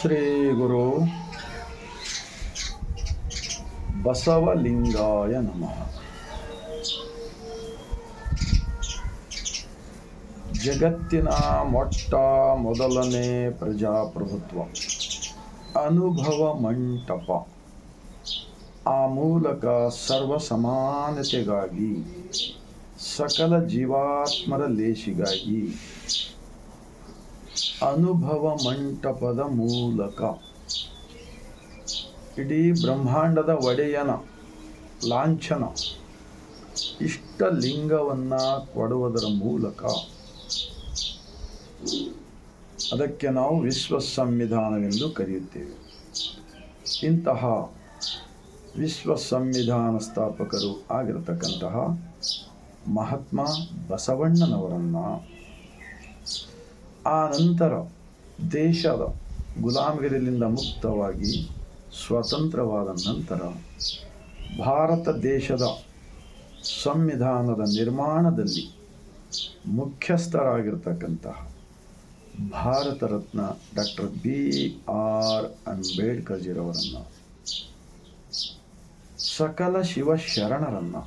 ಶ್ರೀ ಗುರು ಬಸವಲಿಂಗಾಯ ನಮಃ. ಜಗತ್ತಿನ ಮೊದಲನೇ ಪ್ರಜಾಪ್ರಭುತ್ವ ಅನುಭವ ಮಂಟಪ. ಆ ಮೂಲಕ ಸರ್ವ ಸಮಾನತೆಗಾಗಿ, ಸಕಲ ಜೀವಾತ್ಮರ ಲೇಷಿಗಾಗಿ ಅನುಭವ ಮಂಟಪದ ಮೂಲಕ ಇಡೀ ಬ್ರಹ್ಮಾಂಡದ ಒಡೆಯನ ಲಾಂಛನ ಇಷ್ಟಲಿಂಗವನ್ನು ಕೊಡುವುದರ ಮೂಲಕ ಅದಕ್ಕೆ ನಾವು ವಿಶ್ವ ಸಂವಿಧಾನವೆಂದು ಕರೆಯುತ್ತೇವೆ. ಇಂತಹ ವಿಶ್ವ ಸಂವಿಧಾನ ಸ್ಥಾಪಕರು ಆಗಿರತಕ್ಕಂತಹ ಮಹಾತ್ಮ ಬಸವಣ್ಣನವರನ್ನು ಆ ನಂತರ ದೇಶದ ಗುಲಾಮಗಿರಿಯಿಂದ ಮುಕ್ತವಾಗಿ ಸ್ವತಂತ್ರವಾದ ನಂತರ ಭಾರತ ದೇಶದ ಸಂವಿಧಾನದ ನಿರ್ಮಾಣದಲ್ಲಿ ಮುಖ್ಯಸ್ಥರಾಗಿರ್ತಕ್ಕಂತಹ ಭಾರತ ರತ್ನ ಡಾಕ್ಟರ್ BR ಅಂಬೇಡ್ಕರ್ಜಿರವರನ್ನು, ಸಕಲ ಶಿವಶರಣರನ್ನು,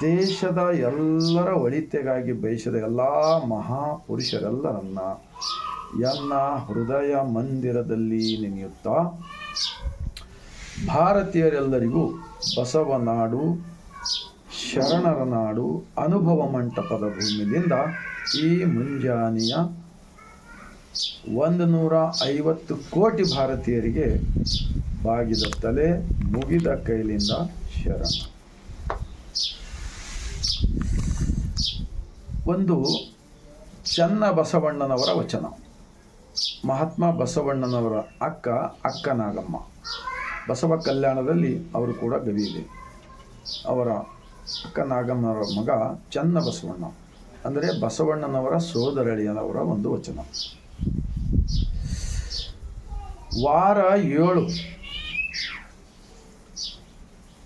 ದೇಶದ ಎಲ್ಲರ ಒಳಿತಿಗಾಗಿ ಬಯಸಿದ ಎಲ್ಲ ಮಹಾಪುರುಷರೆಲ್ಲರನ್ನ ಎನ್ನ ಹೃದಯ ಮಂದಿರದಲ್ಲಿ ನೆನೆಯುತ್ತಾ ಭಾರತೀಯರೆಲ್ಲರಿಗೂ ಬಸವನಾಡು, ಶರಣರ ನಾಡು, ಅನುಭವ ಮಂಟಪದ ಭೂಮಿಯಿಂದ ಈ ಮುಂಜಾನೆಯ 150 ಕೋಟಿ ಭಾರತೀಯರಿಗೆ ಬಾಗಿದ ತಲೆ, ಮುಗಿದ ಕೈಲಿಂದ ಶರಣ. ಒಂದು ಚನ್ನ ಬಸವಣ್ಣನವರ ವಚನ. ಮಹಾತ್ಮ ಬಸವಣ್ಣನವರ ಅಕ್ಕ ನಾಗಮ್ಮ ಬಸವ ಕಲ್ಯಾಣದಲ್ಲಿ ಅವರು ಕೂಡ ಗವಿ ಇದೆ. ಅವರ ಅಕ್ಕ ನಾಗಮ್ಮನವರ ಮಗ ಚನ್ನ ಬಸವಣ್ಣ ಅಂದರೆ ಬಸವಣ್ಣನವರ ಸೋದರಳಿಯನವರ ಒಂದು ವಚನ. ವಾರ 7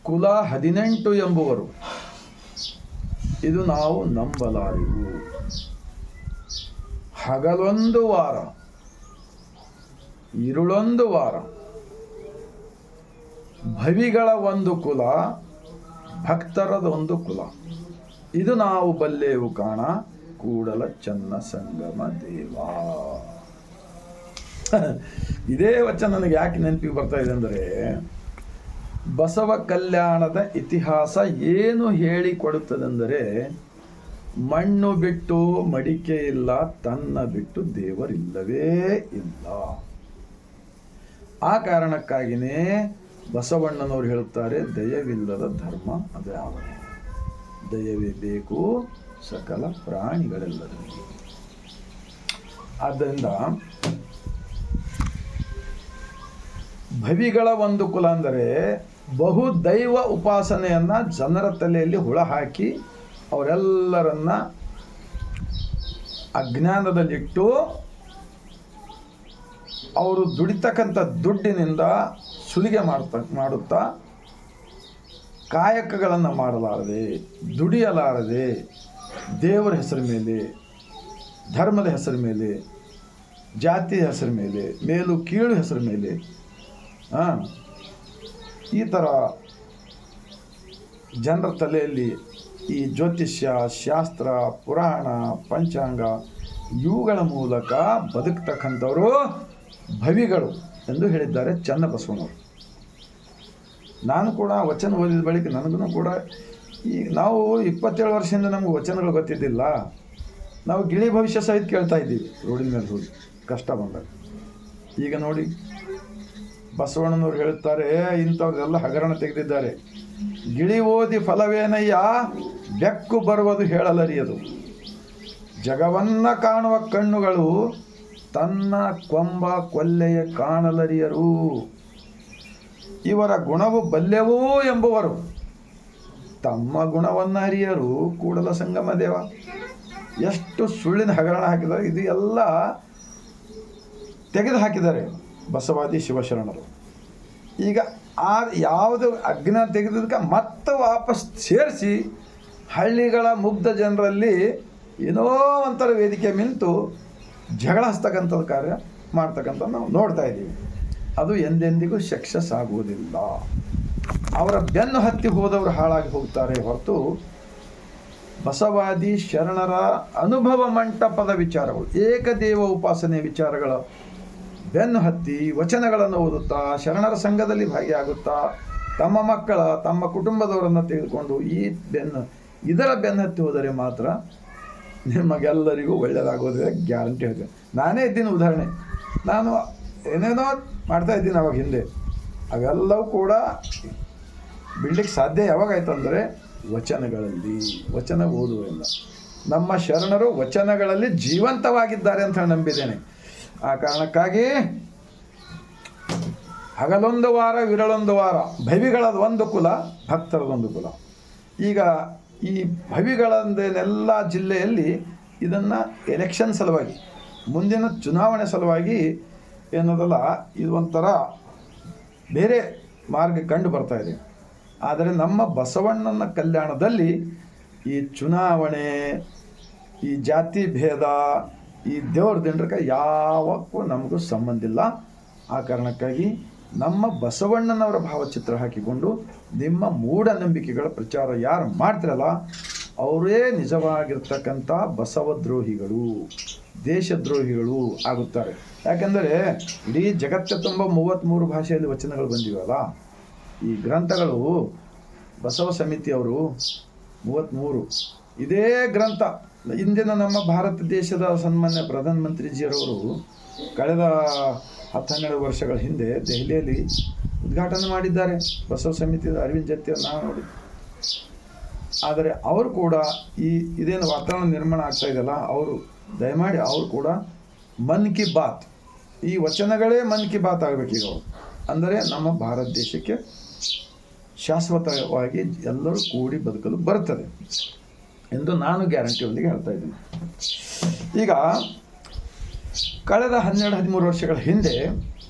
ಕುಲ 18 ಎಂಬುವರು, ಇದು ನಾವು ನಂಬಲಾರೆವು. ಹಗಲೊಂದು ವಾರ, ഇരുಳೊಂದು ವಾರ, ಭವಿಗಳ ಒಂದು ಕುಲ, ಭಕ್ತರದೊಂದು ಕುಲ, ಇದು ನಾವು ಬಲ್ಲೆವು ಕಾಣ ಕೂಡಲ ಚನ್ನ ಸಂಗಮ ದೇವ. ಇದೇ ವಚನ ನನಗೆ ಯಾಕೆ ನೆನಪಿಗೆ ಬರ್ತಾ ಇದೆ ಅಂದರೆ, ಬಸವ ಕಲ್ಯಾಣದ ಇತಿಹಾಸ ಏನು ಹೇಳಿಕೊಡುತ್ತದೆಂದರೆ, ಮಣ್ಣು ಬಿಟ್ಟು ಮಡಿಕೆ ಇಲ್ಲ, ತನ್ನ ಬಿಟ್ಟು ದೇವರಿಲ್ಲವೇ ಇಲ್ಲ. ಆ ಕಾರಣಕ್ಕಾಗಿಯೇ ಬಸವಣ್ಣನವರು ಹೇಳುತ್ತಾರೆ, ದಯವಿಲ್ಲದ ಧರ್ಮ ಅದ್ಯಾವ, ದಯವೇ ಬೇಕು ಸಕಲ ಪ್ರಾಣಿಗಳೆಲ್ಲರಿಗೂ. ಆದ್ದರಿಂದ ಭವಿಗಳ ಒಂದು ಕುಲ ಅಂದರೆ ಬಹು ದೈವ ಉಪಾಸನೆಯನ್ನು ಜನರ ತಲೆಯಲ್ಲಿ ಹುಳ ಹಾಕಿ ಅವರೆಲ್ಲರನ್ನ ಅಜ್ಞಾನದಲ್ಲಿಟ್ಟು ಅವರು ದುಡಿತಕ್ಕಂಥ ದುಡ್ಡಿನಿಂದ ಸುಲಿಗೆ ಮಾಡುತ್ತಾ ಕಾಯಕಗಳನ್ನು ಮಾಡಲಾರದೆ, ದುಡಿಯಲಾರದೆ, ದೇವರ ಹೆಸರ ಮೇಲೆ, ಧರ್ಮದ ಹೆಸರ ಮೇಲೆ, ಜಾತಿಯ ಹೆಸರ ಮೇಲೆ, ಮೇಲು ಕೀಳು ಹೆಸರ ಮೇಲೆ ಈ ಥರ ಜನರ ತಲೆಯಲ್ಲಿ ಈ ಜ್ಯೋತಿಷ್ಯ, ಶಾಸ್ತ್ರ, ಪುರಾಣ, ಪಂಚಾಂಗ ಇವುಗಳ ಮೂಲಕ ಬದುಕ್ತಕ್ಕಂಥವರು ಭವಿಗಳು ಎಂದು ಹೇಳಿದ್ದಾರೆ ಚನ್ನಬಸವಣ್ಣವರು. ನಾನು ಕೂಡ ವಚನ ಓದಿದ ಬಳಿಕ ನನಗೂ ಕೂಡ ನಾವು 27 ವರ್ಷದಿಂದ ನಮ್ಗೆ ವಚನಗಳು ಗೊತ್ತಿದ್ದಿಲ್ಲ. ನಾವು ಗಿಳಿ ಭವಿಷ್ಯ ಸಹಿತ ಕೇಳ್ತಾ ಇದ್ದೀವಿ ರೋಡಿನ ಮೇಲೆ ಹೋಗಿ ಕಷ್ಟ ಬಂದಾಗ. ಈಗ ನೋಡಿ ಬಸವಣ್ಣನವರು ಹೇಳುತ್ತಾರೆ, ಇಂಥವ್ರೆಲ್ಲ ಹಗರಣ ತೆಗೆದಿದ್ದಾರೆ. ಗಿಳಿ ಓದಿ ಫಲವೇನಯ್ಯ, ಬೆಕ್ಕು ಬರುವುದು ಹೇಳಲರಿಯದು. ಜಗವನ್ನ ಕಾಣುವ ಕಣ್ಣುಗಳು ತನ್ನ ಕೊಂಬ ಕೊಲ್ಲೆಯ ಕಾಣಲರಿಯರು. ಇವರ ಗುಣವು ಬಲ್ಲೆವೂ ಎಂಬುವರು ತಮ್ಮ ಗುಣವನ್ನು ಅರಿಯರು ಕೂಡಲ ಸಂಗಮ ದೇವ. ಎಷ್ಟು ಸುಳ್ಳಿನ ಹಗರಣ ಹಾಕಿದ್ದಾರೆ. ಇದು ಎಲ್ಲ ತೆಗೆದು ಹಾಕಿದ್ದಾರೆ ಬಸವಾದಿ ಶಿವಶರಣರು. ಈಗ ಯಾವುದು ಅಜ್ಞಾನ ತೆಗೆದಕ್ಕೆ ಮತ್ತೆ ವಾಪಸ್ ಸೇರಿಸಿ ಹಳ್ಳಿಗಳ ಮುಗ್ಧ ಜನರಲ್ಲಿ ಏನೋ ಒಂಥರ ವೇದಿಕೆ ನಿಂತು ಜಗಳ ಹಚ್ತಕ್ಕಂಥದ್ದು ಕಾರ್ಯ ಮಾಡ್ತಕ್ಕಂಥ ನಾವು ನೋಡ್ತಾ ಇದ್ದೀವಿ. ಅದು ಎಂದೆಂದಿಗೂ ಸಕ್ಸಸ್ ಆಗುವುದಿಲ್ಲ. ಅವರ ಬೆನ್ನು ಹತ್ತಿ ಹೋದವರು ಹಾಳಾಗಿ ಹೋಗ್ತಾರೆ ಹೊರತು ಬಸವಾದಿ ಶರಣರ ಅನುಭವ ಮಂಟಪದ ವಿಚಾರಗಳು, ಏಕದೇವ ಉಪಾಸನೆ ವಿಚಾರಗಳ ಬೆನ್ನು ಹತ್ತಿ ವಚನಗಳನ್ನು ಓದುತ್ತಾ ಶರಣರ ಸಂಘದಲ್ಲಿ ಭಾಗಿಯಾಗುತ್ತಾ ತಮ್ಮ ಮಕ್ಕಳ ತಮ್ಮ ಕುಟುಂಬದವರನ್ನು ತೆಗೆದುಕೊಂಡು ಇದರ ಬೆನ್ನು ಹತ್ತಿ ಹೋದರೆ ಮಾತ್ರ ನಿಮಗೆಲ್ಲರಿಗೂ ಒಳ್ಳೆಯದಾಗೋದ್ರೆ ಗ್ಯಾರಂಟಿ ಹೇಳ್ತೇನೆ. ನಾನೇ ಇದ್ದೀನಿ ಉದಾಹರಣೆ. ನಾನು ಏನೇನೋ ಮಾಡ್ತಾ ಇದ್ದೀನಿ ಅವಾಗ ಹಿಂದೆ, ಅವೆಲ್ಲವೂ ಕೂಡ ಬಿಡ್ಲಿಕ್ಕೆ ಸಾಧ್ಯ ಯಾವಾಗಾಯ್ತು ಅಂದರೆ ವಚನಗಳಲ್ಲಿ, ವಚನ ಓದುವುದಿಲ್ಲ. ನಮ್ಮ ಶರಣರು ವಚನಗಳಲ್ಲಿ ಜೀವಂತವಾಗಿದ್ದಾರೆ ಅಂತ ನಂಬಿದ್ದೇನೆ. ಆ ಕಾರಣಕ್ಕಾಗಿ ಹಗಲೊಂದು ವಾರ ವಿರಳೊಂದು ವಾರ, ಭವಿಗಳದ ಒಂದು ಕುಲ, ಭಕ್ತರದೊಂದು ಕುಲ. ಈಗ ಈ ಭವಿಗಳಂದೇನೆಲ್ಲ ಜಿಲ್ಲೆಯಲ್ಲಿ ಇದನ್ನು ಎಲೆಕ್ಷನ್ ಸಲುವಾಗಿ, ಮುಂದಿನ ಚುನಾವಣೆ ಸಲುವಾಗಿ ಏನದಲ್ಲ, ಇದು ಒಂಥರ ಬೇರೆ ಮಾರ್ಗ ಕಂಡು ಬರ್ತಾ ಇದೆ. ಆದರೆ ನಮ್ಮ ಬಸವಣ್ಣನ ಕಲ್ಯಾಣದಲ್ಲಿ ಈ ಚುನಾವಣೆ, ಈ ಜಾತಿ ಭೇದ, ಈ ದೇವ್ರ ದಿಂಡ್ರಕ್ಕೆ ಯಾವಕ್ಕೂ ನಮಗೂ ಸಂಬಂಧ ಇಲ್ಲ. ಆ ಕಾರಣಕ್ಕಾಗಿ ನಮ್ಮ ಬಸವಣ್ಣನವರ ಭಾವಚಿತ್ರ ಹಾಕಿಕೊಂಡು ನಿಮ್ಮ ಮೂಢನಂಬಿಕೆಗಳ ಪ್ರಚಾರ ಯಾರು ಮಾಡ್ತಿರಲ್ಲ ಅವರೇ ನಿಜವಾಗಿರ್ತಕ್ಕಂಥ ಬಸವದ್ರೋಹಿಗಳು, ದೇಶದ್ರೋಹಿಗಳು ಆಗುತ್ತಾರೆ. ಯಾಕೆಂದರೆ ಇಡೀ ಜಗತ್ತ ತುಂಬ 33 ಭಾಷೆಯಲ್ಲಿ ವಚನಗಳು ಬಂದಿವಲ್ಲ. ಈ ಗ್ರಂಥಗಳು ಬಸವ ಸಮಿತಿಯವರು 33, ಇದೇ ಗ್ರಂಥ ಇಂದಿನ ನಮ್ಮ ಭಾರತ ದೇಶದ ಸನ್ಮಾನ್ಯ ಪ್ರಧಾನಮಂತ್ರಿಜಿಯರವರು ಕಳೆದ 10-12 ವರ್ಷಗಳ ಹಿಂದೆ ದೆಹಲಿಯಲ್ಲಿ ಉದ್ಘಾಟನೆ ಮಾಡಿದ್ದಾರೆ ಬಸವ ಸಮಿತಿಯ ಅರವಿಂದ್ ಜತ್ತಿ ನಾವು ನೋಡಿ. ಆದರೆ ಅವರು ಕೂಡ ಇದೇನು ವಾತಾವರಣ ನಿರ್ಮಾಣ ಆಗ್ತಾ ಇದೆಯಲ್ಲ, ಅವರು ದಯಮಾಡಿ ಅವರು ಕೂಡ ಮನ್ ಕಿ ಬಾತ್, ಈ ವಚನಗಳೇ ಮನ್ ಕಿ ಬಾತ್ ಆಗಬೇಕೀಗ ಅವರು. ಅಂದರೆ ನಮ್ಮ ಭಾರತ ದೇಶಕ್ಕೆ ಶಾಶ್ವತವಾಗಿ ಎಲ್ಲರೂ ಕೂಡಿ ಬದುಕಲು ಬರುತ್ತದೆ ಎಂದು ನಾನು ಗ್ಯಾರಂಟಿಯೊಂದಿಗೆ ಹೇಳ್ತಾ ಇದ್ದೀನಿ. ಈಗ ಕಳೆದ 12-13 ವರ್ಷಗಳ ಹಿಂದೆ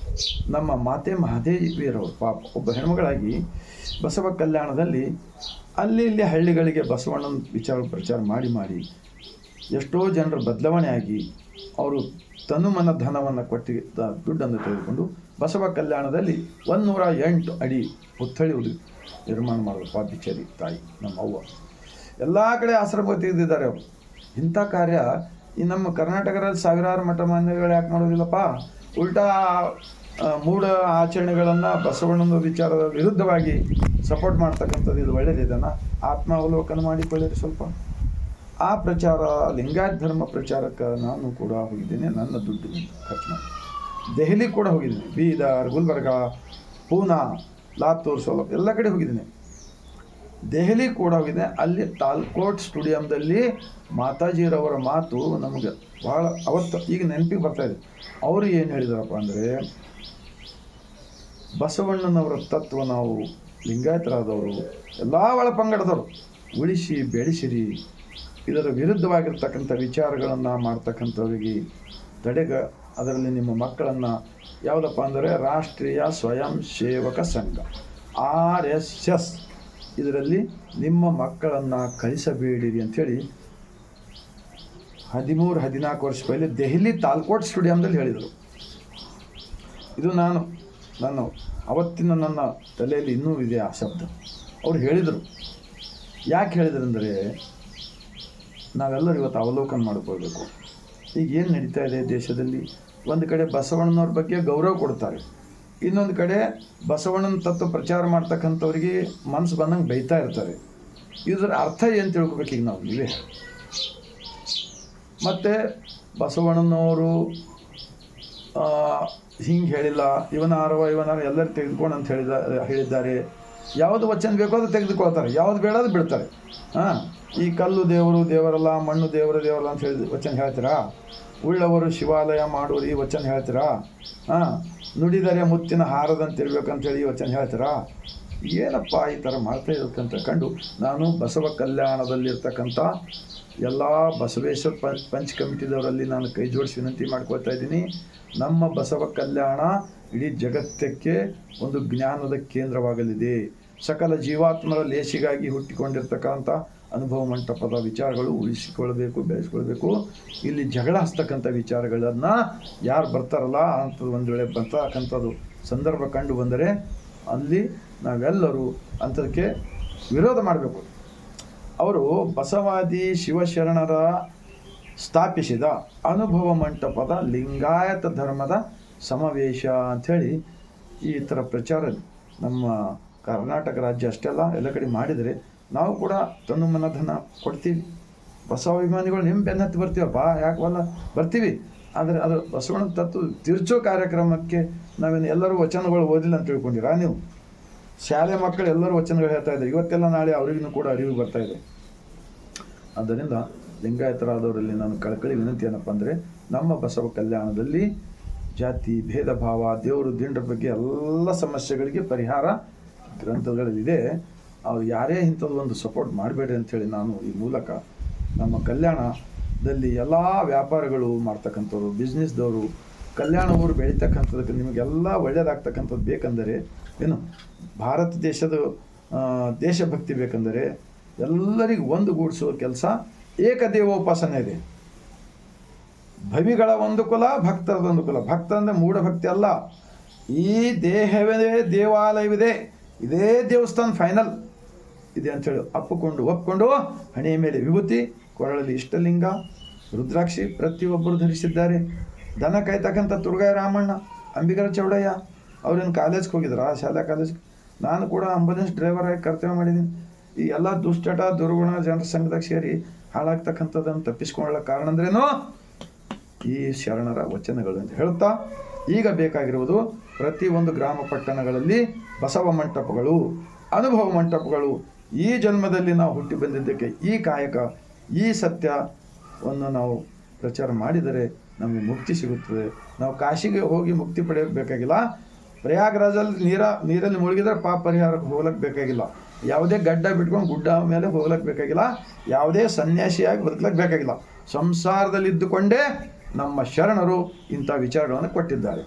ನಮ್ಮ ಮಾತೆ ಮಹಾದೇವಿಯರವರು ಪಾಪ ಒಬ್ಬ ಹೆಣ್ಮಗಳಾಗಿ ಬಸವ ಕಲ್ಯಾಣದಲ್ಲಿ ಅಲ್ಲಿ ಇಲ್ಲಿ ಹಳ್ಳಿಗಳಿಗೆ ಬಸವಣ್ಣನ ಪ್ರಚಾರ ಮಾಡಿ ಎಷ್ಟೋ ಜನರ ಬದಲಾವಣೆ ಆಗಿ ಅವರು ತನುಮನ ಧನವನ್ನು ಕೊಟ್ಟಿದ್ದ ದುಡ್ಡನ್ನು ತೆಗೆದುಕೊಂಡು ಬಸವ ಕಲ್ಯಾಣದಲ್ಲಿ 108 ಅಡಿ ಪುತ್ಥಳಿ ನಿರ್ಮಾಣ ಮಾಡಿದ್ರು. ಪಾಪಿಚೇರಿ ತಾಯಿ ನಮ್ಮ ಅವ್ವ ಎಲ್ಲ ಕಡೆ ಆಶ್ರಮ ತೆಗೆದಿದ್ದಾರೆ ಅವರು. ಇಂಥ ಕಾರ್ಯ ಈ ನಮ್ಮ ಕರ್ನಾಟಕದಲ್ಲಿ ಸಾವಿರಾರು ಮಠ ಮಾನ್ಯಗಳು ಯಾಕೆ ಮಾಡೋದಿಲ್ಲಪ್ಪ? ಉಲ್ಟಾ ಮೂಢ ಆಚರಣೆಗಳನ್ನು ಬಸವಣ್ಣನ ವಿಚಾರದ ವಿರುದ್ಧವಾಗಿ ಸಪೋರ್ಟ್ ಮಾಡ್ತಕ್ಕಂಥದ್ದು ಇದು ಒಳ್ಳೆಯದಿದೆನಾ? ಆತ್ಮಾವಲೋಕನ ಮಾಡಿಕೊಳ್ಳಿರಿ ಸ್ವಲ್ಪ. ಆ ಪ್ರಚಾರ, ಲಿಂಗಾಯತ ಧರ್ಮ ಪ್ರಚಾರಕ್ಕೆ ನಾನು ಕೂಡ ಹೋಗಿದ್ದೀನಿ, ನನ್ನ ದುಡ್ಡು ಖರ್ಚು ಮಾಡಿ. ದೆಹಲಿ ಕೂಡ ಹೋಗಿದ್ದೀನಿ, ಬೀದರ್, ಗುಲ್ಬರ್ಗ, ಪೂನಾ, ಲಾತೂರ್, ಸೋಲಪ್ ಎಲ್ಲ ಕಡೆ ಹೋಗಿದ್ದೀನಿ. ದೆಹಲಿ ಕೂಡ ಹೋಗಿದೆ. ಅಲ್ಲಿ ತಾಲ್ಕೋಟ್ ಸ್ಟುಡಿಯಂದಲ್ಲಿ ಮಾತಾಜಿರವರ ಮಾತು ನಮಗೆ ಭಾಳ ಅವತ್ತು ಈಗ ನೆನಪಿಗೆ ಬರ್ತಾಯಿದೆ. ಅವರು ಏನು ಹೇಳಿದಾರಪ್ಪ ಅಂದರೆ, ಬಸವಣ್ಣನವರ ತತ್ವ ನಾವು ಲಿಂಗಾಯತರಾದವರು ಎಲ್ಲ ಒಳಪಂಗಡದವರು ಉಳಿಸಿ ಬೆಳೆಸಿರಿ, ಇದರ ವಿರುದ್ಧವಾಗಿರ್ತಕ್ಕಂಥ ವಿಚಾರಗಳನ್ನು ಮಾಡ್ತಕ್ಕಂಥವರಿಗೆ ಅದರಲ್ಲಿ ನಿಮ್ಮ ಮಕ್ಕಳನ್ನು ಯಾವುದಪ್ಪ ಅಂದರೆ ರಾಷ್ಟ್ರೀಯ ಸ್ವಯಂ ಸೇವಕ ಸಂಘ RSS ಇದರಲ್ಲಿ ನಿಮ್ಮ ಮಕ್ಕಳನ್ನು ಕಳಿಸಬೇಡಿರಿ ಅಂಥೇಳಿ 13-14 ವರ್ಷ ಪहिले ದೆಹಲಿ ತಾಲ್ಕೋಟ್ ಸ್ಟುಡಿಯಂದಲ್ಲಿ ಹೇಳಿದರು. ಇದು ನನ್ನ ಅವತ್ತಿನ ನನ್ನ ತಲೆಯಲ್ಲಿ ಇನ್ನೂ ಇದೆ ಆ ಶಬ್ದ. ಅವ್ರು ಹೇಳಿದರು. ಯಾಕೆ ಹೇಳಿದ್ರು ಅಂದರೆ, ನಾವೆಲ್ಲರೂ ಇವತ್ತು ಅವಲೋಕನ ಮಾಡಿಕೊಳ್ಬೇಕು. ಈಗ ಏನು ನಡೀತಾ ಇದೆ ದೇಶದಲ್ಲಿ? ಒಂದು ಕಡೆ ಬಸವಣ್ಣನವ್ರ ಬಗ್ಗೆ ಗೌರವ ಕೊಡ್ತಾರೆ, ಇನ್ನೊಂದು ಕಡೆ ಬಸವಣ್ಣನ ತತ್ವ ಪ್ರಚಾರ ಮಾಡ್ತಕ್ಕಂಥವ್ರಿಗೆ ಮನಸ್ಸು ಬಂದಂಗೆ ಬೈತಾ ಇರ್ತಾರೆ. ಇದರ ಅರ್ಥ ಏನು ತಿಳ್ಕೊಬೇಕು ಈಗ ನಾವು ನೀವೇ. ಮತ್ತು ಬಸವಣ್ಣನವರು ಹಿಂಗೆ ಹೇಳಿಲ್ಲ, ಇವನಾರ ಎಲ್ಲರೂ ತೆಗೆದುಕೊಂಡು ಅಂತ ಹೇಳಿದ್ದಾರೆ. ಯಾವುದು ವಚನ ಬೇಕೋ ಅದು ತೆಗೆದುಕೊಳ್ತಾರೆ, ಯಾವುದು ಬೇಡ ಅದು ಬಿಡ್ತಾರೆ. ಈ ಕಲ್ಲು ದೇವರು ದೇವರಲ್ಲ, ಮಣ್ಣು ದೇವರಲ್ಲ ಅಂತ ಹೇಳಿ ವಚನ ಹೇಳ್ತೀರಾ? ಉಳ್ಳವರು ಶಿವಾಲಯ ಮಾಡುವರು ಈ ವಚನ ಹೇಳ್ತೀರಾ? ನುಡಿದರೆ ಮುತ್ತಿನ ಹಾರದಂತಿರ್ಬೇಕಂತೇಳಿ ಈ ವಚನ ಹೇಳ್ತೀರಾ? ಏನಪ್ಪ ಈ ಥರ ಮಾಡ್ತಾ ಇರೋಕ್ಕಂತ ಕಂಡು ನಾನು ಬಸವ ಕಲ್ಯಾಣದಲ್ಲಿರ್ತಕ್ಕಂಥ ಎಲ್ಲ ಬಸವೇಶ್ವರ ಪಂಚ ಕಮಿಟಿದವರಲ್ಲಿ ನಾನು ಕೈ ಜೋಡಿಸಿ ವಿನಂತಿ ಮಾಡ್ಕೊಳ್ತಾ ಇದ್ದೀನಿ. ನಮ್ಮ ಬಸವ ಕಲ್ಯಾಣ ಇಡೀ ಜಗತ್ತಕ್ಕೆ ಒಂದು ಜ್ಞಾನದ ಕೇಂದ್ರವಾಗಲಿದೆ. ಸಕಲ ಜೀವಾತ್ಮರ ಲೇಸಿಗಾಗಿ ಹುಟ್ಟಿಕೊಂಡಿರ್ತಕ್ಕಂಥ ಅನುಭವ ಮಂಟಪದ ವಿಚಾರಗಳು ಉಳಿಸಿಕೊಳ್ಬೇಕು, ಬೆಳೆಸ್ಕೊಳ್ಬೇಕು. ಇಲ್ಲಿ ಜಗಳ ಹಚ್ತಕ್ಕಂಥ ವಿಚಾರಗಳನ್ನು ಯಾರು ಬರ್ತಾರಲ್ಲ ಅಂಥದ್ದು ಒಂದು ವೇಳೆ ಬರ್ತಕ್ಕಂಥದ್ದು ಸಂದರ್ಭ ಕಂಡು ಬಂದರೆ ಅಲ್ಲಿ ನಾವೆಲ್ಲರೂ ಅಂಥದಕ್ಕೆ ವಿರೋಧ ಮಾಡಬೇಕು. ಅವರು ಬಸವಾದಿ ಶಿವಶರಣರ ಸ್ಥಾಪಿಸಿದ ಅನುಭವ ಮಂಟಪದ ಲಿಂಗಾಯತ ಧರ್ಮದ ಸಮಾವೇಶ ಅಂಥೇಳಿ ಈ ಥರ ಪ್ರಚಾರ ನಮ್ಮ ಕರ್ನಾಟಕ ರಾಜ್ಯ ಅಷ್ಟೇ ಅಲ್ಲ ಎಲ್ಲ ಕಡೆ ಮಾಡಿದರೆ ನಾವು ಕೂಡ ತನು ಮನ ಧನ ಕೊಡ್ತೀವಿ. ಬಸವಾಭಿಮಾನಿಗಳು ನಿಮ್ಮ ಬೆನ್ನತ್ತಿ ಬರ್ತೀವಪ್ಪ, ಯಾಕವಲ್ಲ ಬರ್ತೀವಿ. ಆದರೆ ಅದು ಬಸವಣ್ಣ ತತ್ವ ತಿರ್ಚೋ ಕಾರ್ಯಕ್ರಮಕ್ಕೆ ನಾವೇನು ಎಲ್ಲರೂ ವಚನಗಳು ಓದಿಲ್ಲ ಅಂತ ತಿಳ್ಕೊಂಡಿರಾ ನೀವು? ಶಾಲೆ ಮಕ್ಕಳು ಎಲ್ಲರೂ ವಚನಗಳು ಹೇಳ್ತಾ ಇದ್ದಾರೆ. ಇವತ್ತೆಲ್ಲ ನಾಳೆ ಅವರಿಗೂ ಕೂಡ ಅರಿವು ಬರ್ತಾಯಿದೆ. ಆದ್ದರಿಂದ ಲಿಂಗಾಯತರಾದವರಲ್ಲಿ ನಾನು ಕಳಕಳಿ ವಿನಂತಿ ಏನಪ್ಪ ಅಂದರೆ, ನಮ್ಮ ಬಸವ ಕಲ್ಯಾಣದಲ್ಲಿ ಜಾತಿ ಭೇದ ಭಾವ ದೇವರು ದಿಂಡ್ರ ಬಗ್ಗೆ ಎಲ್ಲ ಸಮಸ್ಯೆಗಳಿಗೆ ಪರಿಹಾರ ಗ್ರಂಥಗಳಲ್ಲಿದೆ. ಅವ್ರು ಯಾರೇ ಇಂಥದ್ದು ಒಂದು ಸಪೋರ್ಟ್ ಮಾಡಬೇಡಿ ಅಂಥೇಳಿ ನಾನು ಈ ಮೂಲಕ ನಮ್ಮ ಕಲ್ಯಾಣದಲ್ಲಿ ಎಲ್ಲ ವ್ಯಾಪಾರಗಳು ಮಾಡ್ತಕ್ಕಂಥವ್ರು, ಬಿಸ್ನೆಸ್ದವರು, ಕಲ್ಯಾಣ ಊರು ಬೆಳೀತಕ್ಕಂಥದಕ್ಕೆ ನಿಮಗೆಲ್ಲ ಒಳ್ಳೆಯದಾಗ್ತಕ್ಕಂಥದ್ದು ಬೇಕಂದರೆ ಏನು ಭಾರತ ದೇಶದ ದೇಶಭಕ್ತಿ ಬೇಕಂದರೆ ಎಲ್ಲರಿಗೂ ಒಂದುಗೂಡಿಸುವ ಕೆಲಸ ಏಕದೇವೋಪಾಸನೆ ಇದೆ. ಭವಿಗಳ ಒಂದು ಕುಲ, ಭಕ್ತರದೊಂದು ಕುಲ. ಭಕ್ತ ಅಂದರೆ ಮೂಢಭಕ್ತಿ ಅಲ್ಲ. ಈ ದೇಹವೇ ದೇವಾಲಯವಿದೆ, ಇದೇ ದೇವಸ್ಥಾನ ಫೈನಲ್ ಇದೆ ಅಂಥೇಳಿ ಒಪ್ಪಿಕೊಂಡು ಹಣೆಯ ಮೇಲೆ ವಿಭೂತಿ, ಕೊರಳಲ್ಲಿ ಇಷ್ಟಲಿಂಗ, ರುದ್ರಾಕ್ಷಿ ಪ್ರತಿಯೊಬ್ಬರು ಧರಿಸಿದ್ದಾರೆ. ದನ ಕಾಯ್ತಕ್ಕಂಥ ತುರ್ಗಾಯ ರಾಮಣ್ಣ, ಅಂಬಿಗರ ಚೌಡಯ್ಯ ಅವ್ರೇನು ಕಾಲೇಜ್ಗೆ ಹೋಗಿದ್ರ, ಶಾಲಾ ಕಾಲೇಜ್ಗೆ. ನಾನು ಕೂಡ ಆಂಬುಲೆನ್ಸ್ ಡ್ರೈವರ್ ಆಗಿ ಕರ್ತವ್ಯ ಮಾಡಿದ್ದೀನಿ. ಈ ಎಲ್ಲ ದುಶ್ಚಟ ದುರ್ಗುಣ ಜನರ ಸಂಘದಾಗ ಸೇರಿ ಹಾಳಾಗ್ತಕ್ಕಂಥದ್ದನ್ನು ತಪ್ಪಿಸ್ಕೊಳ್ಳೋ ಕಾರಣ ಅಂದ್ರೇನು ಈ ಶರಣರ ವಚನಗಳು ಅಂತ ಹೇಳ್ತಾ, ಈಗ ಬೇಕಾಗಿರುವುದು ಪ್ರತಿಯೊಂದು ಗ್ರಾಮ ಪಟ್ಟಣಗಳಲ್ಲಿ ಬಸವ ಮಂಟಪಗಳು, ಅನುಭವ ಮಂಟಪಗಳು. ಈ ಜನ್ಮದಲ್ಲಿ ನಾವು ಹುಟ್ಟಿ ಬಂದಿದ್ದಕ್ಕೆ ಈ ಕಾಯಕ, ಈ ಸತ್ಯವನ್ನು ನಾವು ಪ್ರಚಾರ ಮಾಡಿದರೆ ನಮಗೆ ಮುಕ್ತಿ ಸಿಗುತ್ತದೆ. ನಾವು ಕಾಶಿಗೆ ಹೋಗಿ ಮುಕ್ತಿ ಪಡೆಯಬೇಕಾಗಿಲ್ಲ. ಪ್ರಯಾಗ್ರಾಜಲ್ಲಿ ನೀರಲ್ಲಿ ಮುಳುಗಿದ್ರೆ ಪಾಪ ಪರಿಹಾರಕ್ಕೆ ಹೋಗ್ಲಿಕ್ಕೆ ಬೇಕಾಗಿಲ್ಲ. ಯಾವುದೇ ಗಡ್ಡ ಬಿಟ್ಕೊಂಡು ಗುಡ್ಡ ಮೇಲೆ ಹೋಗ್ಲಿಕ್ಕೆ ಬೇಕಾಗಿಲ್ಲ. ಯಾವುದೇ ಸನ್ಯಾಸಿಯಾಗಿ ಬದುಕಲಿಕ್ಕೆ ಬೇಕಾಗಿಲ್ಲ. ಸಂಸಾರದಲ್ಲಿದ್ದುಕೊಂಡೇ ನಮ್ಮ ಶರಣರು ಇಂಥ ವಿಚಾರಗಳನ್ನು ಕೊಟ್ಟಿದ್ದಾರೆ.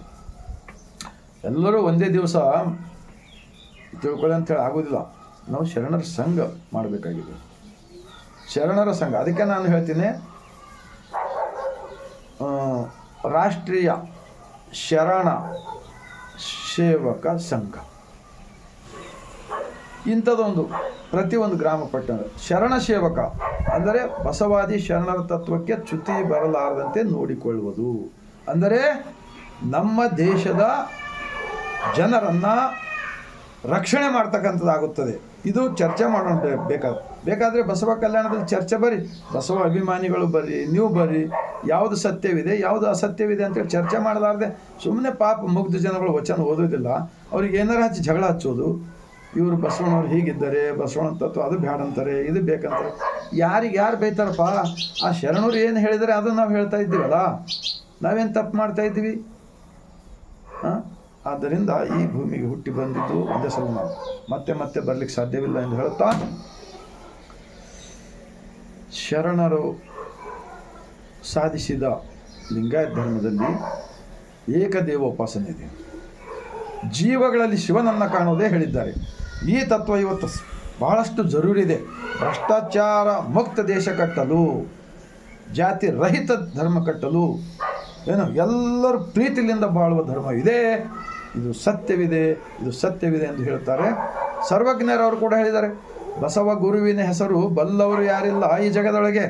ಎಲ್ಲರೂ ಒಂದೇ ದಿವಸ ತಿಳ್ಕೊಳ್ಳಿ ಅಂಥೇಳಿ ಆಗೋದಿಲ್ಲ. ನಾವು ಶರಣರ ಸಂಘ ಮಾಡಬೇಕಾಗಿದೆ. ಶರಣರ ಸಂಘ, ಅದಕ್ಕೆ ನಾನು ಹೇಳ್ತೀನಿ ರಾಷ್ಟ್ರೀಯ ಶರಣ ಸೇವಕ ಸಂಘ ಇಂಥದ್ದೊಂದು ಪ್ರತಿಯೊಂದು ಗ್ರಾಮ ಪಟ್ಟಣ ಶರಣ ಸೇವಕ ಅಂದರೆ ಬಸವಾದಿ ಶರಣರ ತತ್ವಕ್ಕೆ ಚ್ಯುತಿ ಬರಲಾರದಂತೆ ನೋಡಿಕೊಳ್ಳುವುದು. ಅಂದರೆ ನಮ್ಮ ದೇಶದ ಜನರನ್ನು ರಕ್ಷಣೆ ಮಾಡ್ತಕ್ಕಂಥದ್ದಾಗುತ್ತದೆ. ಇದು ಚರ್ಚೆ ಮಾಡೋಣ. ಬೇಕಾದರೆ ಬಸವ ಕಲ್ಯಾಣದಲ್ಲಿ ಚರ್ಚೆ ಬರ್ರಿ, ಬಸವ ಅಭಿಮಾನಿಗಳು ಬರ್ರಿ, ನೀವು ಬರ್ರಿ, ಯಾವುದು ಸತ್ಯವಿದೆ ಯಾವುದು ಅಸತ್ಯವಿದೆ ಅಂತೇಳಿ ಚರ್ಚೆ ಮಾಡಲಾರ್ದೆ ಸುಮ್ಮನೆ ಪಾಪ ಮುಗ್ಧ ಜನಗಳು ವಚನ ಓದೋದಿಲ್ಲ. ಅವ್ರಿಗೆ ಏನಾರು ಹಚ್ಚಿ ಜಗಳ ಹಚ್ಚೋದು. ಇವರು ಬಸವಣ್ಣವ್ರು ಹೀಗಿದ್ದಾರೆ, ಬಸವಣ್ಣ ತತ್ವ ಅದು ಬೇಡ ಅಂತಾರೆ, ಇದು ಬೇಕಂತಾರೆ. ಯಾರು ಬೈತಾರಪ್ಪ? ಆ ಶರಣರು ಏನು ಹೇಳಿದರೆ ಅದನ್ನು ನಾವು ಹೇಳ್ತಾ ಇದ್ದೀವಲ್ಲ, ನಾವೇನು ತಪ್ಪು ಮಾಡ್ತಾ ಇದ್ದೀವಿ? ಆದ್ದರಿಂದ ಈ ಭೂಮಿಗೆ ಹುಟ್ಟಿ ಬಂದಿದ್ದು ಒಂದೇ ಸಲ, ನಾವು ಮತ್ತೆ ಬರಲಿಕ್ಕೆ ಸಾಧ್ಯವಿಲ್ಲ ಎಂದು ಹೇಳುತ್ತಾ, ಶರಣರು ಸಾಧಿಸಿದ ಲಿಂಗಾಯತ ಧರ್ಮದಲ್ಲಿ ಏಕದೇವೋಪಾಸನೆ ಇದೆ. ಜೀವಗಳಲ್ಲಿ ಶಿವನನ್ನು ಕಾಣುವುದೇ ಹೇಳಿದ್ದಾರೆ. ಈ ತತ್ವ ಇವತ್ತು ಬಹಳಷ್ಟು ಜರೂರಿ ಇದೆ. ಭ್ರಷ್ಟಾಚಾರ ಮುಕ್ತ ದೇಶ ಕಟ್ಟಲು, ಜಾತಿ ರಹಿತ ಧರ್ಮ ಕಟ್ಟಲು, ಎಲ್ಲರೂ ಪ್ರೀತಿಯಿಂದ ಬಾಳುವ ಧರ್ಮ ಇದೆ, ಇದು ಸತ್ಯವಿದೆ ಎಂದು ಹೇಳ್ತಾರೆ. ಸರ್ವಜ್ಞರವರು ಕೂಡ ಹೇಳಿದ್ದಾರೆ, ಬಸವ ಗುರುವಿನ ಹೆಸರು ಬಲ್ಲವರು ಯಾರಿಲ್ಲ ಈ ಜಗದೊಳಗೆ.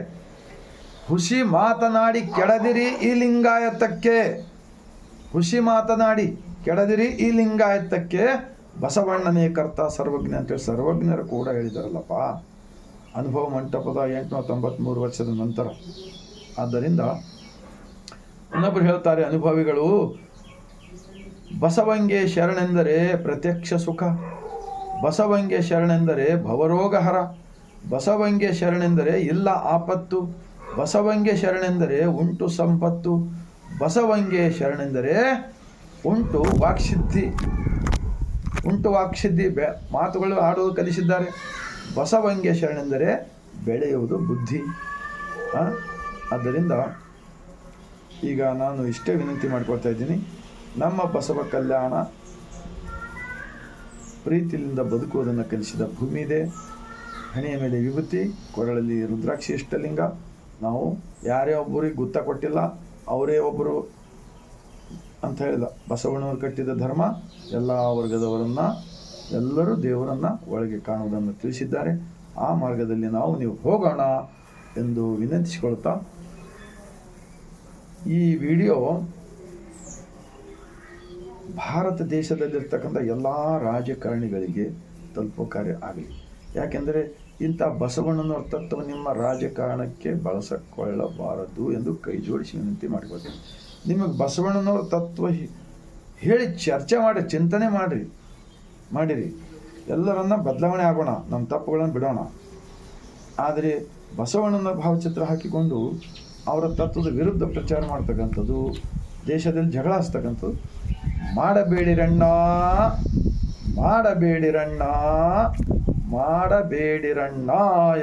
ಹುಸಿ ಮಾತನಾಡಿ ಕೆಡದಿರಿ ಈ ಲಿಂಗಾಯತಕ್ಕೆ, ಹುಸಿ ಮಾತನಾಡಿ ಕೆಡದಿರಿ ಈ ಲಿಂಗಾಯತಕ್ಕೆ, ಬಸವಣ್ಣನೇ ಕರ್ತ ಸರ್ವಜ್ಞ ಅಂತೇಳಿ ಸರ್ವಜ್ಞರು ಕೂಡ ಹೇಳಿದಾರಲ್ಲಪ್ಪ. ಅನುಭವ ಮಂಟಪದ 893 ವರ್ಷದ ನಂತರ. ಆದ್ದರಿಂದ ಇನ್ನೊಬ್ಬರು ಹೇಳ್ತಾರೆ ಅನುಭವಿಗಳು, ಬಸವಂಗೆ ಶರಣೆಂದರೆ ಪ್ರತ್ಯಕ್ಷ ಸುಖ, ಬಸವಂಗೆ ಶರಣೆಂದರೆ ಭವರೋಗಹರ, ಬಸವಂಗೆ ಶರಣೆಂದರೆ ಇಲ್ಲ ಆಪತ್ತು, ಬಸವಂಗೆ ಶರಣೆಂದರೆ ಉಂಟು ಸಂಪತ್ತು, ಬಸವಂಗೆ ಶರಣೆಂದರೆ ಉಂಟು ವಾಕ್ಸಿದ್ಧಿ ಮಾತುಗಳು ಆಡುವುದು ಕಲಿಸಿದ್ದಾರೆ. ಬಸವಂಗೆ ಶರಣೆಂದರೆ ಬೆಳೆಯುವುದು ಬುದ್ಧಿ. ಆದ್ದರಿಂದ ಈಗ ನಾನು ಇಷ್ಟೇ ವಿನಂತಿ ಮಾಡ್ಕೊಳ್ತಾ ಇದ್ದೀನಿ, ನಮ್ಮ ಬಸವ ಕಲ್ಯಾಣ ಪ್ರೀತಿಯಿಂದ ಬದುಕುವುದನ್ನು ಕಲಿಸಿದ ಭೂಮಿ ಇದೆ. ಹಣೆಯ ಮೇಲೆ ವಿಭೂತಿ, ಕೊರಳಲ್ಲಿ ರುದ್ರಾಕ್ಷಿ ಇಷ್ಟಲಿಂಗ. ನಾವು ಯಾರೇ ಒಬ್ಬರಿಗೆ ಗುತ್ತ ಕೊಟ್ಟಿಲ್ಲ, ಅವರೇ ಒಬ್ಬರು ಅಂತ ಹೇಳಿದ. ಬಸವಣ್ಣವರು ಕಟ್ಟಿದ ಧರ್ಮ ಎಲ್ಲ ವರ್ಗದವರನ್ನು, ಎಲ್ಲರೂ ದೇವರನ್ನು ಒಳಗೆ ಕಾಣುವುದನ್ನು ತಿಳಿಸಿದ್ದಾರೆ. ಆ ಮಾರ್ಗದಲ್ಲಿ ನೀವು ಹೋಗೋಣ ಎಂದು ವಿನಂತಿಸಿಕೊಳ್ತಾ, ಈ ವಿಡಿಯೋ ಭಾರತ ದೇಶದಲ್ಲಿರ್ತಕ್ಕಂಥ ಎಲ್ಲ ರಾಜಕಾರಣಿಗಳಿಗೆ ತಲುಪೋ ಕಾರ್ಯ ಆಗಲಿ. ಯಾಕೆಂದರೆ ಇಂಥ ಬಸವಣ್ಣನವರ ತತ್ವ ನಿಮ್ಮ ರಾಜಕಾರಣಕ್ಕೆ ಬಳಸಿಕೊಳ್ಳಬಾರದು ಎಂದು ಕೈ ಜೋಡಿಸಿ ವಿನಂತಿ ಮಾಡಿಕೊಳ್ತೀನಿ. ನಿಮಗೆ ಬಸವಣ್ಣನವರ ತತ್ವ ಹೇಳಿ ಚರ್ಚೆ ಮಾಡಿ, ಚಿಂತನೆ ಮಾಡಿರಿ. ಎಲ್ಲರನ್ನ ಬದಲಾವಣೆ ಆಗೋಣ, ನಮ್ಮ ತಪ್ಪುಗಳನ್ನು ಬಿಡೋಣ. ಆದರೆ ಬಸವಣ್ಣನ ಭಾವಚಿತ್ರ ಹಾಕಿಕೊಂಡು ಅವರ ತತ್ವದ ವಿರುದ್ಧ ಪ್ರಚಾರ ಮಾಡ್ತಕ್ಕಂಥದ್ದು, ದೇಶದಲ್ಲಿ ಜಗಳ ಹಚ್ತಕ್ಕಂಥದ್ದು ಮಾಡಬೇಡಿರಣ್ಣ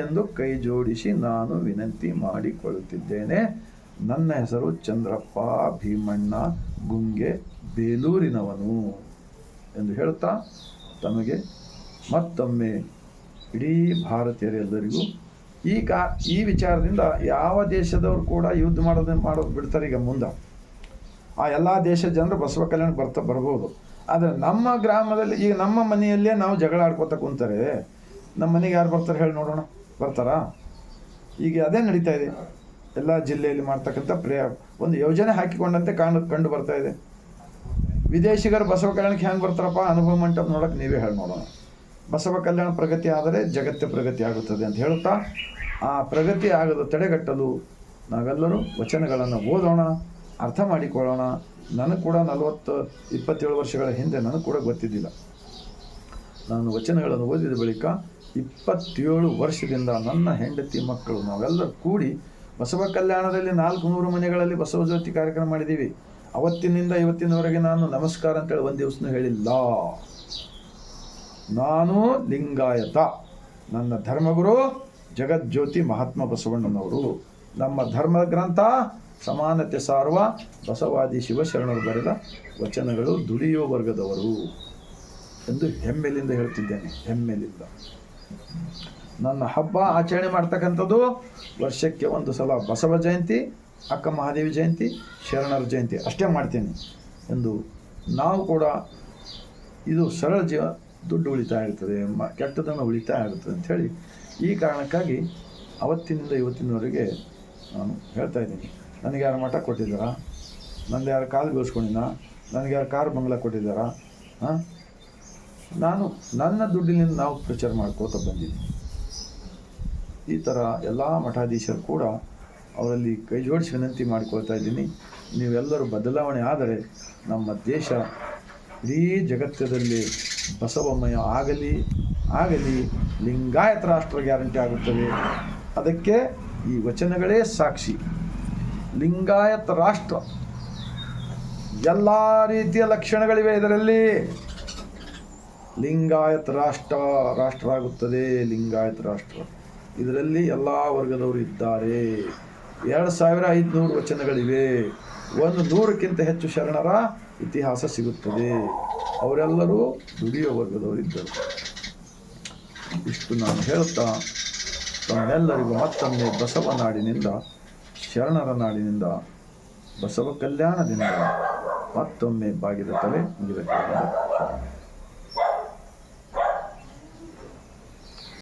ಎಂದು ಕೈ ಜೋಡಿಸಿ ನಾನು ವಿನಂತಿ ಮಾಡಿಕೊಳ್ಳುತ್ತಿದ್ದೇನೆ. ನನ್ನ ಹೆಸರು ಚಂದ್ರಪ್ಪ ಭೀಮಣ್ಣ ಗುಂಗೆ, ಬೇಲೂರಿನವನು ಎಂದು ಹೇಳುತ್ತಾ ತಮಗೆ ಮತ್ತೊಮ್ಮೆ ಇಡೀ ಭಾರತೀಯರೆಲ್ಲರಿಗೂ ಈ ವಿಚಾರದಿಂದ ಯಾವ ದೇಶದವರು ಕೂಡ ಯುದ್ಧ ಮಾಡೋದು ಬಿಡ್ತಾರೆ. ಈಗ ಮುಂದೆ ಆ ಎಲ್ಲ ದೇಶದ ಜನರು ಬಸವ ಕಲ್ಯಾಣಕ್ಕೆ ಬರ್ಬೋದು. ಆದರೆ ನಮ್ಮ ಗ್ರಾಮದಲ್ಲಿ, ಈಗ ನಮ್ಮ ಮನೆಯಲ್ಲೇ ನಾವು ಜಗಳ ಆಡ್ಕೋತ ಕುಂತಾರೆ, ನಮ್ಮ ಮನೆಗೆ ಯಾರು ಬರ್ತಾರೆ ಹೇಳಿ ನೋಡೋಣ? ಬರ್ತಾರಾ? ಈಗ ಅದೇ ನಡೀತಾ ಇದೆ. ಎಲ್ಲ ಜಿಲ್ಲೆಯಲ್ಲಿ ಮಾಡ್ತಕ್ಕಂಥ ಒಂದು ಯೋಜನೆ ಹಾಕಿಕೊಂಡಂತೆ ಕಂಡು ಬರ್ತಾ ಇದೆ. ವಿದೇಶಿಗರು ಬಸವ ಕಲ್ಯಾಣಕ್ಕೆ ಹೆಂಗೆ ಬರ್ತಾರಪ್ಪ? ಅನುಭವ ಮಂಟಪ ನೋಡೋಕೆ ನೀವೇ ಹೇಳಿ ನೋಡೋಣ. ಬಸವ ಕಲ್ಯಾಣ ಪ್ರಗತಿ ಆದರೆ ಜಗತ್ತೇ ಪ್ರಗತಿ ಆಗುತ್ತದೆ ಅಂತ ಹೇಳುತ್ತಾ, ಆ ಪ್ರಗತಿ ಆಗದ ತಡೆಗಟ್ಟಲು ನಾವೆಲ್ಲರೂ ವಚನಗಳನ್ನು ಓದೋಣ, ಅರ್ಥ ಮಾಡಿಕೊಳ್ಳೋಣ. ನನಗೆ ಕೂಡ 27 ವರ್ಷಗಳ ಹಿಂದೆ ನನಗೆ ಕೂಡ ಗೊತ್ತಿದ್ದಿಲ್ಲ. ನಾನು ವಚನಗಳನ್ನು ಓದಿದ ಬಳಿಕ 27 ವರ್ಷದಿಂದ ನನ್ನ ಹೆಂಡತಿ, ಮಕ್ಕಳು, ನಾವೆಲ್ಲರೂ ಕೂಡಿ ಬಸವ ಕಲ್ಯಾಣದಲ್ಲಿ 400 ಮನೆಗಳಲ್ಲಿ ಬಸವ ಜ್ಯೋತಿ ಕಾರ್ಯಕ್ರಮ ಮಾಡಿದ್ದೀವಿ. ಅವತ್ತಿನಿಂದ ಇವತ್ತಿನವರೆಗೆ ನಾನು ನಮಸ್ಕಾರ ಅಂತೇಳಿ ಒಂದು ದಿವಸನೂ ಹೇಳಿಲ್ಲ. ನಾನು ಲಿಂಗಾಯತ. ನನ್ನ ಧರ್ಮಗುರು ಜಗಜ್ಯೋತಿ ಮಹಾತ್ಮ ಬಸವಣ್ಣನವರು. ನಮ್ಮ ಧರ್ಮ ಗ್ರಂಥ ಸಮಾನತೆ ಸಾರುವ ಬಸವಾದಿ ಶಿವಶರಣರು ಬರೆದ ವಚನಗಳು ದುಡಿಯುವ ವರ್ಗದವರು ಎಂದು ಹೆಮ್ಮೆಲಿಂದ ಹೇಳ್ತಿದ್ದೇನೆ. ಹೆಮ್ಮೆಲಿಂದ ನನ್ನ ಹಬ್ಬ ಆಚರಣೆ ಮಾಡ್ತಕ್ಕಂಥದ್ದು ವರ್ಷಕ್ಕೆ ಒಂದು ಸಲ ಬಸವ ಜಯಂತಿ, ಅಕ್ಕ ಮಹಾದೇವಿ ಜಯಂತಿ, ಶರಣರ ಜಯಂತಿ ಅಷ್ಟೇ ಮಾಡ್ತೀನಿ ಎಂದು. ನಾವು ಕೂಡ ಇದು ಸರಳ ದುಡ್ಡು ಉಳಿತಾಯ ಆಗ್ತದೆ, ಕೆಟ್ಟದನ್ನು ಉಳಿತಾಯ ಆಗುತ್ತದೆ ಅಂಥೇಳಿ ಈ ಕಾರಣಕ್ಕಾಗಿ ಅವತ್ತಿನಿಂದ ಇವತ್ತಿನವರೆಗೆ ನಾನು ಹೇಳ್ತಾ ಇದ್ದೀನಿ. ನನಗೆ ಯಾರು ಮಠ ಕೊಟ್ಟಿದ್ದಾರಾ? ನಂದು ಯಾರು ಕಾಲು ಬೀಳ್ಸ್ಕೊಂಡಿನ? ನನಗೆ ಯಾರು ಕಾರು ಬಂಗ್ಲ ಕೊಟ್ಟಿದ್ದಾರಾ? ನಾನು ನನ್ನ ದುಡ್ಡಿನಿಂದ ನಾವು ಪ್ರಚಾರ ಮಾಡ್ಕೋತ ಬಂದಿದ್ದೀನಿ. ಈ ಥರ ಎಲ್ಲ ಮಠಾಧೀಶರು ಕೂಡ ಅವರಲ್ಲಿ ಕೈ ಜೋಡಿಸಿ ವಿನಂತಿ ಮಾಡಿಕೊಳ್ತಾ ಇದ್ದೀನಿ. ನೀವೆಲ್ಲರೂ ಬದಲಾವಣೆ ಆದರೆ ನಮ್ಮ ದೇಶ ಇಡೀ ಜಗತ್ತದಲ್ಲಿ ಬಸವಮಯ ಆಗಲಿ ಲಿಂಗಾಯತ ರಾಷ್ಟ್ರ ಗ್ಯಾರಂಟಿ ಆಗುತ್ತದೆ. ಅದಕ್ಕೆ ಈ ವಚನಗಳೇ ಸಾಕ್ಷಿ. ಲಿಂಗಾಯತ ರಾಷ್ಟ್ರ ಎಲ್ಲ ರೀತಿಯ ಲಕ್ಷಣಗಳಿವೆ ಇದರಲ್ಲಿ. ಲಿಂಗಾಯತ ರಾಷ್ಟ್ರ ಆಗುತ್ತದೆ. ಲಿಂಗಾಯತ ರಾಷ್ಟ್ರ ಇದರಲ್ಲಿ ಎಲ್ಲ ವರ್ಗದವರು ಇದ್ದಾರೆ. 2500 ವಚನಗಳಿವೆ. 100ಕ್ಕಿಂತ ಹೆಚ್ಚು ಶರಣರ ಇತಿಹಾಸ ಸಿಗುತ್ತದೆ. ಅವರೆಲ್ಲರೂ ದುಡಿಯೋ ವರ್ಗದವರಿದ್ದರು. ಇಷ್ಟು ನಾನು ಹೇಳುತ್ತಾ ತಮ್ಮೆಲ್ಲರಿಗೂ ಮತ್ತೊಮ್ಮೆ ಬಸವ ನಾಡಿನಿಂದ, ಶರಣರ ನಾಡಿನಿಂದ, ಬಸವ ಕಲ್ಯಾಣದಿಂದ ಮತ್ತೊಮ್ಮೆ ಬಾಗಿದ ತಲೆ ಮುಗಿದ